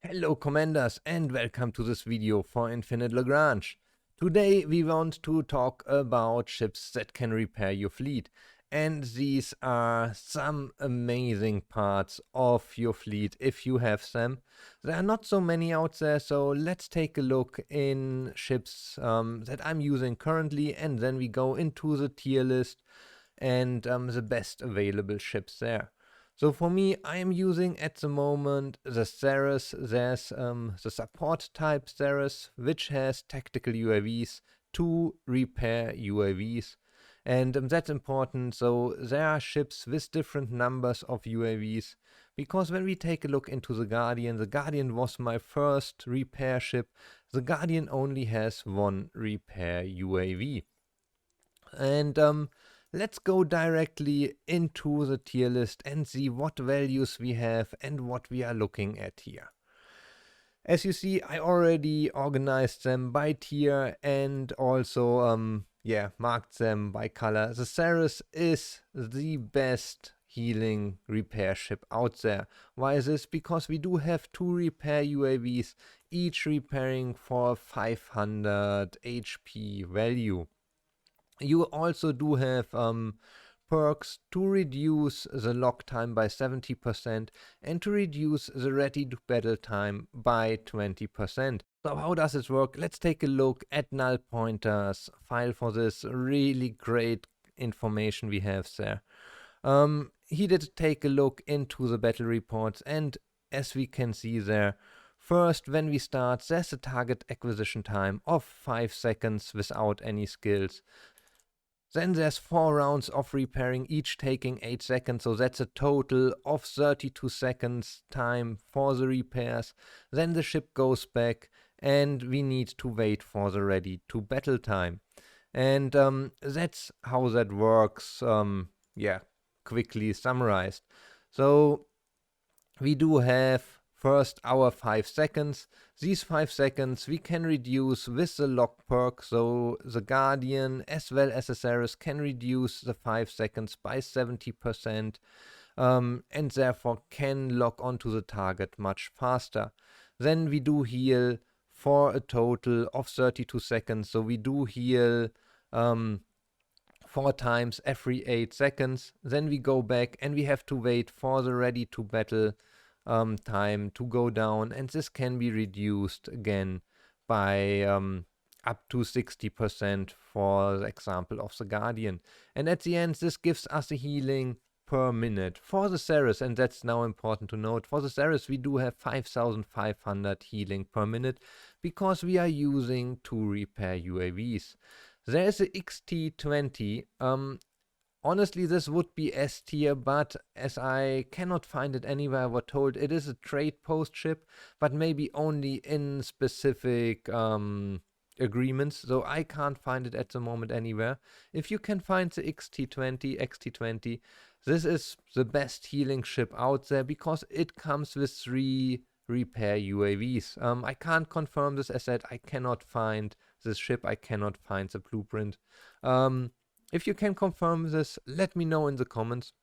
Hello commanders and welcome to this video for Infinite Lagrange. Today we want to talk about ships that can repair your fleet, and these are some amazing parts of your fleet if you have them. There are not so many out there, so let's take a look in ships that I'm using currently, and then we go into the tier list and the best available ships there. So for me, I am using at the moment the Ceres. There's the support type Ceres, which has tactical UAVs to repair UAVs. And that's important. So there are ships with different numbers of UAVs. Because when we take a look into the Guardian was my first repair ship. The Guardian only has one repair UAV. And let's go directly into the tier list and see what values we have and what we are looking at here. As you see, I already organized them by tier and also marked them by color. The Ceres is the best healing repair ship out there. Why is this? Because we do have two repair UAVs, each repairing for 500 HP value. You also do have perks to reduce the lock time by 70% and to reduce the ready to battle time by 20%. So how does this work? Let's take a look at null pointers file for this really great information we have there. He did take a look into the battle reports, and as we can see there, first, when we start, there's a target acquisition time of 5 seconds without any skills. Then there's 4 rounds of repairing, each taking 8 seconds, so that's a total of 32 seconds time for the repairs. Then the ship goes back and we need to wait for the ready to battle time. And that's how that works, quickly summarized. So we do have first our 5 seconds. These 5 seconds we can reduce with the lock perk, so the Guardian as well as the Ceres can reduce the 5 seconds by 70% and therefore can lock onto the target much faster. Then we do heal for a total of 32 seconds, so we do heal 4 times every 8 seconds. Then we go back and we have to wait for the ready to battle time to go down, and this can be reduced again by up to 60% for the example of the Guardian. And at the end, this gives us a healing per minute. For the Ceres, and that's now important to note, for the Ceres we do have 5,500 healing per minute because we are using 2 repair UAVs. There is a XT20. Honestly, this would be S tier, but as I cannot find it anywhere, I was told it is a trade post ship, but maybe only in specific agreements, so I can't find it at the moment anywhere. If you can find the XT20, this is the best healing ship out there because it comes with 3 repair UAVs. I can't confirm this, as said, I cannot find this ship, I cannot find the blueprint. If you can confirm this, let me know in the comments.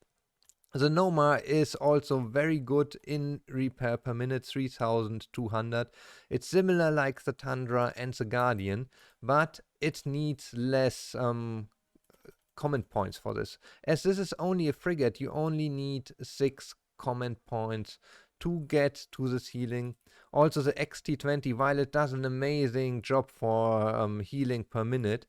The Noma is also very good in repair per minute, 3,200. It's similar like the Tundra and the Guardian, but it needs less comment points for this. As this is only a frigate, you only need 6 comment points to get to this healing. Also the XT20, while it does an amazing job for healing per minute,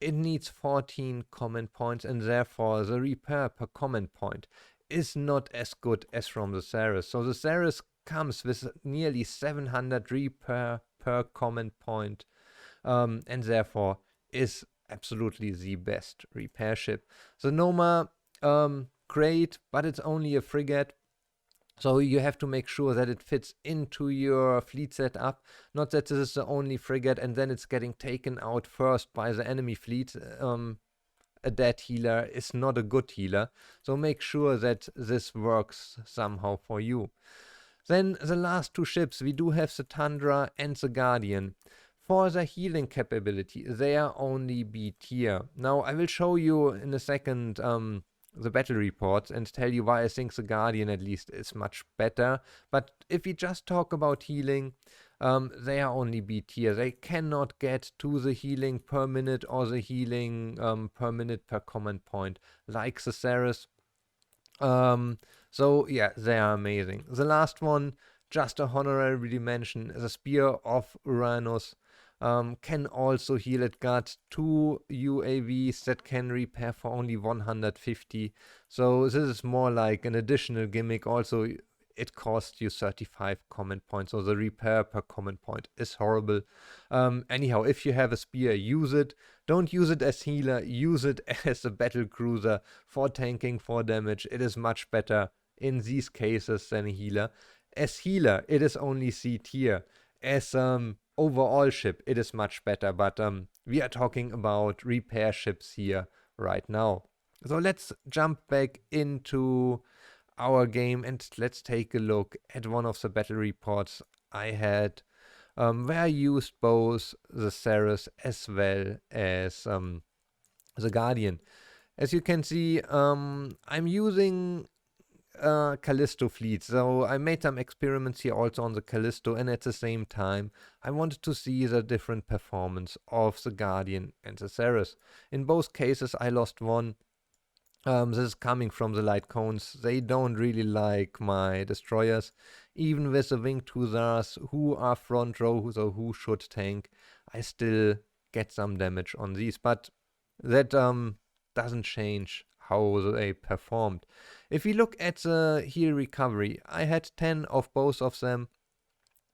it needs 14 comment points, and therefore the repair per comment point is not as good as from the Ceres. So the Ceres comes with nearly 700 repair per comment point, and therefore is absolutely the best repair ship. The Noma, great, but it's only a frigate. So you have to make sure that it fits into your fleet setup, not that this is the only frigate and then it's getting taken out first by the enemy fleet. A dead healer is not a good healer, so make sure that this works somehow for you. Then the last 2 ships, we do have the Tundra and the Guardian. For the healing capability, they are only B tier. Now I will show you in a second the battle reports and tell you why I think the Guardian at least is much better. But if we just talk about healing, they are only B tier. They cannot get to the healing per minute or the healing per minute per command point like the Ceres. So yeah, they are amazing. The last one, just a honorary mention, the Spear of Uranus. Can also heal. It got 2 UAVs that can repair for only 150. So this is more like an additional gimmick. Also, it costs you 35 command points, so the repair per command point is horrible. Anyhow, if you have a spear, use it. Don't use it as healer, use it as a battle cruiser for tanking, for damage. It is much better in these cases than a healer. As healer, it is only C tier. As overall ship, it is much better, but we are talking about repair ships here right now. So let's jump back into our game and let's take a look at one of the battle reports I had, where I used both the Ceres as well as the Guardian. As you can see, I'm using Callisto fleet. So I made some experiments here also on the Callisto, and at the same time I wanted to see the different performance of the Guardian and the Ceres. In both cases I lost one. This is coming from the light cones. They don't really like my destroyers. Even with the winged hussars who are front row, so who should tank, I still get some damage on these. But that doesn't change how they performed. If we look at the heal recovery, I had 10 of both of them,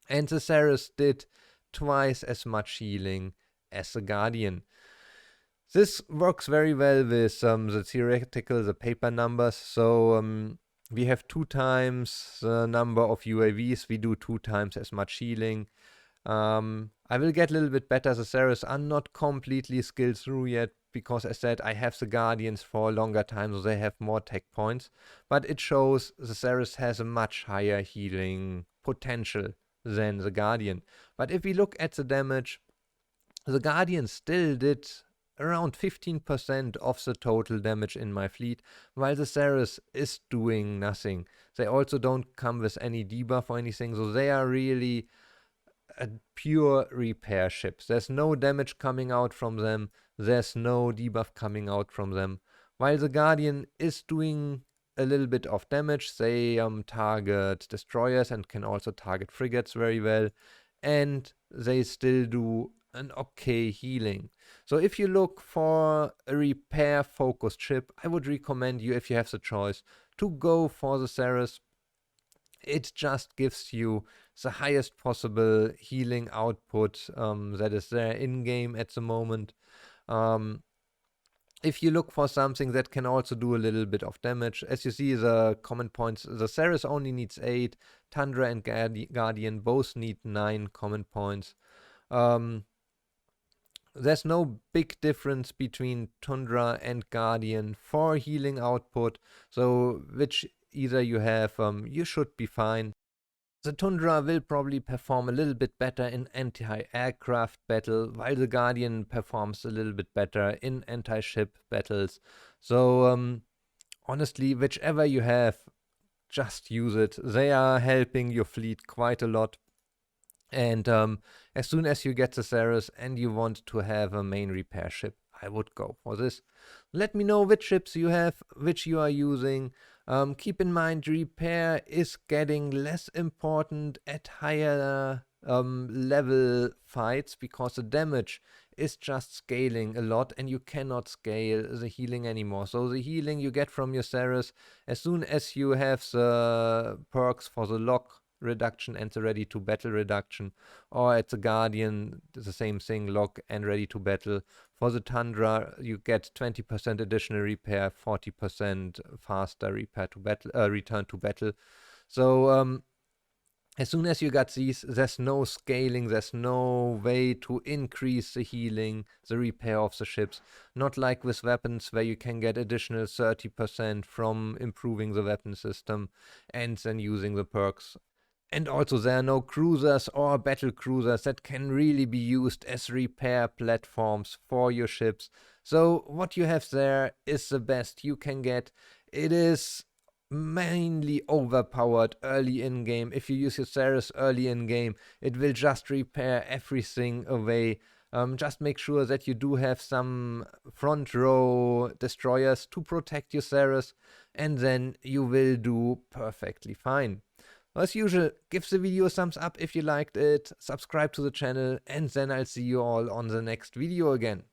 and the Ceres did twice as much healing as the Guardian. This works very well with the theoretical, the paper numbers. So we have 2 times the number of UAVs, we do 2 times as much healing. I will get a little bit better. The Ceres are not completely skilled through yet, because as said, I have the Guardians for a longer time, so they have more tech points. But it shows the Ceres has a much higher healing potential than the Guardian. But if we look at the damage, the Guardian still did around 15% of the total damage in my fleet, while the Ceres is doing nothing. They also don't come with any debuff or anything, so they are really a pure repair ship. There's no damage coming out from them, there's no debuff coming out from them. While the Guardian is doing a little bit of damage, they target destroyers and can also target frigates very well, and they still do an okay healing. So if you look for a repair focused ship, I would recommend you, if you have the choice, to go for the Ceres. It just gives you the highest possible healing output that is there in game at the moment. If you look for something that can also do a little bit of damage, as you see the command points, the Ceres only needs 8, Tundra and Guardian both need 9 command points. There's no big difference between Tundra and Guardian for healing output, so which either you have, you should be fine. The Tundra will probably perform a little bit better in anti-aircraft battle, while the Guardian performs a little bit better in anti-ship battles. So honestly, whichever you have, just use it. They are helping your fleet quite a lot. And as soon as you get the Ceres and you want to have a main repair ship, I would go for this. Let me know which ships you have, which you are using. Keep in mind, repair is getting less important at higher level fights, because the damage is just scaling a lot and you cannot scale the healing anymore. So the healing you get from your Ceres, as soon as you have the perks for the lock reduction and the ready to battle reduction, or at the Guardian the same thing, lock and ready to battle. For the Tundra you get 20% additional repair, 40% faster repair to battle, return to battle. So as soon as you got these, there's no scaling, there's no way to increase the healing, the repair of the ships. Not like with weapons, where you can get additional 30% from improving the weapon system and then using the perks. And also there are no cruisers or battle cruisers that can really be used as repair platforms for your ships. So what you have there is the best you can get. It is mainly overpowered early in game. If you use your Ceres early in game, it will just repair everything away. Just make sure that you do have some front row destroyers to protect your Ceres, and then you will do perfectly fine. As usual, give the video a thumbs up if you liked it, subscribe to the channel, and then I'll see you all on the next video again.